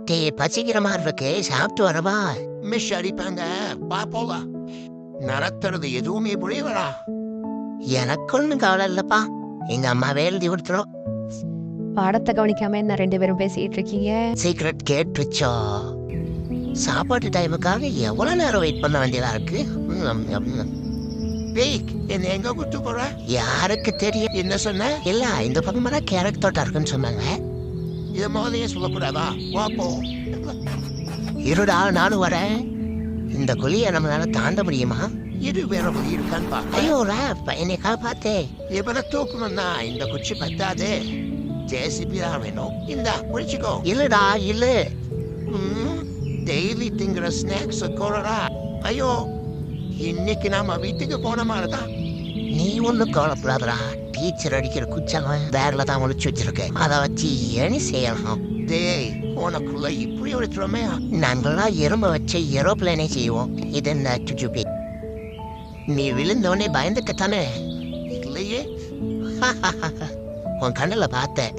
டேய் பசிக்கிற மாதிரி இருக்கு, சாப்பிட்டு வரவா? மிஸ் அடிப்பாங்க, பா போலாம். நடத்துறது எதுவுமே புரியலடா. எனக்கு ஒன்றும் கவலை இல்லப்பா, எங்க அம்மாவே எழுதி கொடுத்துரும். பாடத்தை கவனிக்காம என்ன 2 பேரும் பேசிட்டு இருக்கீங்க? சீக்கிரட் கேட்டுச்சோ. சாப்பாட்டு டைமுக்காக எவ்வளவு நேரம் வெயிட் பண்ண வேண்டியதா இருக்கு. டேய், என்ன எங்க கூட்டு போற? யாருக்கு தெரியும்? என்ன சொன்ன? இல்ல, இந்த பக்கமெல்லாம் கேரட் தோட்டம் இருக்குன்னு சொன்னாங்க. இத முதலையே சொல்லக்கூடாதா? வா போ. இருடா, நானும் வரேன். இந்த குழியை நம்மளால தாண்ட முடியுமா? இரு வேற வழி இருக்கான்னு பாக்க. ஐயோ ராப், என்னை காப்பாத்தே. இவனை தூக்கணும்னா இந்த குச்சி பத்தாது. ஜேசிபி தான் வேணும். இந்தா முடிச்சுக்கோ. இல்லடா, இல்ல. டெய்லி திங்கிற ஸ்நாக்ஸ் கோரடா. ஐயோ, இன்னைக்கு நாம வீட்டுக்கு போன மாதிரிதான். நீ ஒண்ணும் கவலைப்படாதடா, டீச்சர் அடிக்கிற குச்சாங்க வேறல தான் ஒழிச்சு வச்சிருக்கேன். அதை வச்சு ஏனி செய்யணும். டேய், உனக்குள்ள இப்படி ஒரு திறமையா? நாங்களாம் எறும்ப வச்சு ஏரோப்ளேனே செய்வோம். இது என்ன சுச்சுப்பி? நீ விழுந்தோடனே பயந்துக்கத்தானே? இல்லையே. உன் கண்ணுல பார்த்தேன்.